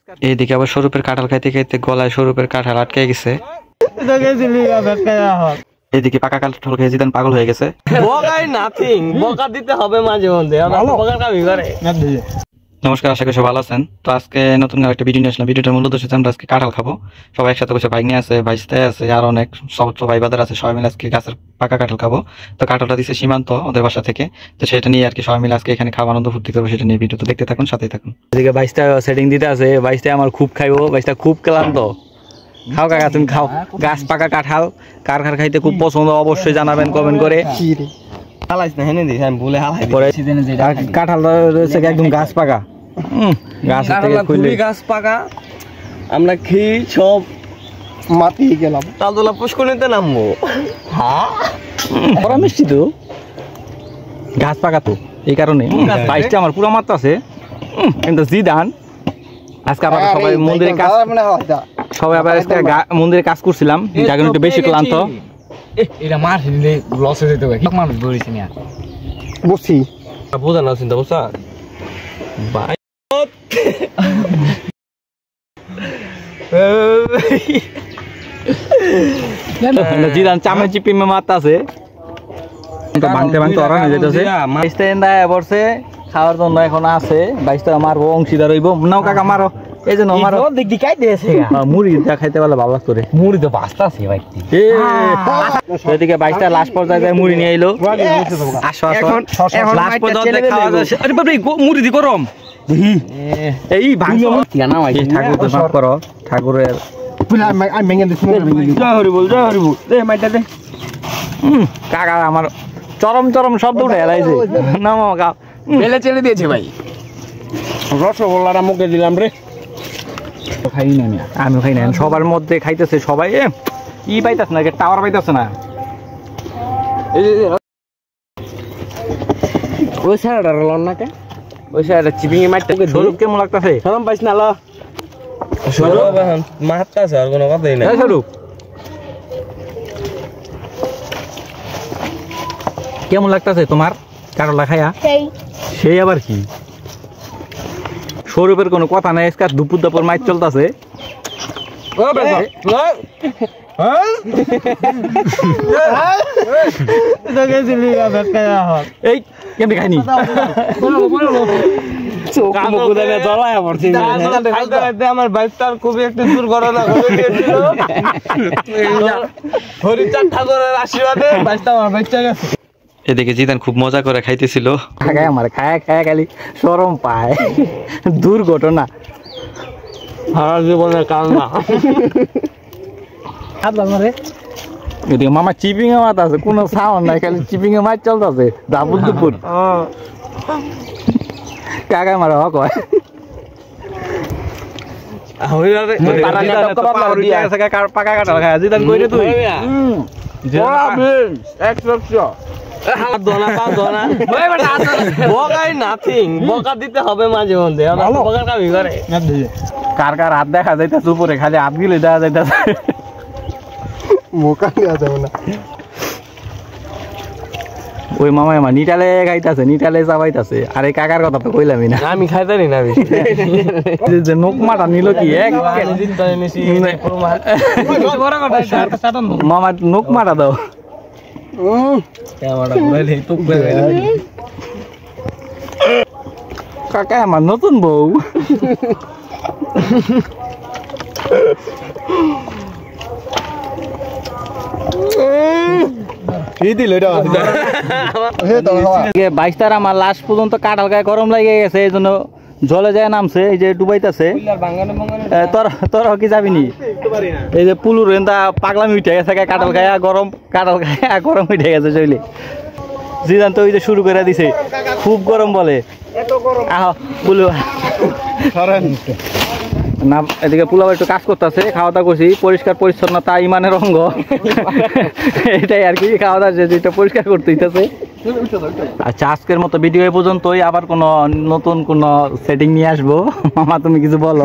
এইদিকে আবার স্বরূপের কাঁঠাল খাইতে খাইতে গলায় স্বরূপের কাঁঠাল আটকে গেছে। এইদিকে পাকা কাঁঠাল খেয়ে জিদান পাগল হয়ে গেছে। বকা দিতে হবে মাঝে মধ্যে। নমস্কার, আশা করি ভালো আছেন। তো আজকে নতুন একটা ভিডিও নিয়ে আসলাম। ভিডিওটার মূল উদ্দেশ্য হচ্ছে আমরা আজকে কাঁঠাল খাবো। সবাই একসাথে বসে বাইক নিয়ে আছে, ভাইস্তায় আছে, আর অনেক সহজ ভাই বাজার আছে। সবাই মিলে আজকে গাছের পাকা কাঁঠাল খাবো। তো কাঁঠালটা দিচ্ছে সীমান্ত ওদের বাসা থেকে। তো সেটা নিয়ে আর কি সবাই মিলে আজকে এখানে খাওয়া আনন্দ ফুর্তি করবো। সেটা নিয়ে ভিডিও তো দেখতে থাকুন, সাথেই থাকুন। এদিকে বাইশটা সেটিং দিতে আছে। বাইশটা আমার খুব খাইবো, বাইশটা খুব ক্লান্ত। খাও কাকা, তুমি খাও। গাছ পাকা কাঁঠাল কার কার খাইতে খুব পছন্দ অবশ্যই জানাবেন কমেন্ট করে। কাঁঠাল রয়েছে একদম গাছ পাকা, গাছ পাকা। আমরা খেয়ে সব মাতি গেলাম, তালতলা পুষ্করিণীতে নামবো। বড় মিষ্টি তো, গাছ পাকা তো, এই কারণে বাইশটা আমার পুরো মাত্রা আছে। কিন্তু জিদান আজকে আবার সবাই মন্দিরে কাজ, সবাই আবার আজকে মন্দিরে কাজ করছিলাম, যার কারণে একটু বেশি ক্লান্ত। এটা মার দিলে লস হয়ে যেতে হবে। কি মানুষ বলেছি না বসি বোঝা না চিন্তা বসা ভাই। জিদান চামড়া চিপি মারতা আছে, ভাঙতে ভাঙতে ওরা নিয়ে যেতেছে। বাইশটা এন্দায় পড়ছে খাওয়ার জন্য এখন আছে। বাইশটা মারবো, অংশীদার হইব। নাও কাকা মারো, এই জন্য মারো। দেখি কাই দিয়েছে মুড়ি যা খাইতে পারলে ভালো করে। মুড়ি তো বাস্তা আছে ভাই। এদিকে বাইশটা লাস্ট পর্যায়ে যায় মুড়ি নিয়ে এলো। আসো আসো, লাস্ট পর্যায়ে খাওয়া যাচ্ছে। আরে বাবা, মুড়ি দি গরম এই ভাঙছো না ভাই। ঠাকুর তো মাফ করো, ঠাকুরের কাকা আমার চরম চরম শব্দ উঠে এলাইছে। নামো গা বেলে চেলে দিয়েছে ভাই। রসগোল্লাটা মুখে দিলাম রে। খাই না আমি খাই না, সবার মধ্যে খাইতেছে সবাই। ই পাইতেছে না, টাওয়ার পাইতেছে না। ওই সাইডটা রলন না কে, ওই সাইডটা চিপিং এ মারতে স্বরূপ কেমন লাগতেছে? শরম পাইছ না ল স্বরূপ এখন মারতে আছে, আর কোনো কথাই নাই। স্বরূপ কেমন লাগতেছে তোমার কারলা খায়া? সেই আবার কি, স্বরূপের কোনো কথা নাই। আজকে দুপুর দুপুর মাইক চলতেছে। এই কেমনি খাইনি আমার বাইকটার খুবই একটি দুর্ঘটনা ঘটে গিয়েছিল। হরিচাঁদ ঠাকুরের আশীর্বাদে বাইকটা আমার বেঁচে গেছে। এদিকে জিদান খুব মজা করে খাইতেছিল। আমার খায়া খায়া খালি শরম পায়। দুর্ঘটনা সারা জীবনের কান্না। এদিকে মামা চিপিং এ মাত আছে, কোনো সাউন্ড নাই, খালি চিপিং এ মাছ চলতেছে দাপুর দুপুর। কাকা মারা হক হয়। পাকা কাঁঠাল খায় জিদান কইরে তুই। বকা দিতে হবে মাঝে মধ্যে। কার কার হাত দেখা যাইতেছে উপরে, খালি হাত গিলে দেখা যাইতেছে। মোকা দেওয়া যাবে না। ওই মামাই আমার নিটালে খাইতেছে, নিটালে চাবাইতেছে। আর এই কাকার কথা তো কইলামই না, আমি খাইতারি না। যে নোকমাটা নিল কি মামা, নোকমাটা দাও। কাকা আমার নতুন বউ। বাইশটার আমার লাস্ট পর্যন্ত কাঁঠাল গায়ে গরম লাগে গেছে, এই জন্য জলে যায় নামছে। এই যে ডুবাইতেছে। তোর কি যাবিনি? এই যে পুলুর এন্দা পাগলামি উঠে গেছে, কাঁঠাল খায়া গরম, কাঁঠাল খায়া গরম উঠে গেছে শৈলে। জিদান তো ওই যে শুরু করে দিছে, খুব গরম বলে। আহ পুলু না, এদিকে পুলাও একটু কাজ করতেছে। খাওয়া দাওয়া করছি, পরিষ্কার পরিচ্ছন্নতা ইমানের অঙ্গ। এটাই আর কি, খাওয়া দাওয়া যেটা পরিষ্কার করতে হইতেছে। আচ্ছা, আজকের মতো ভিডিও এই পর্যন্তই। আবার কোনো নতুন কোনো সেটিং নিয়ে আসবো। মামা তুমি কিছু বলো।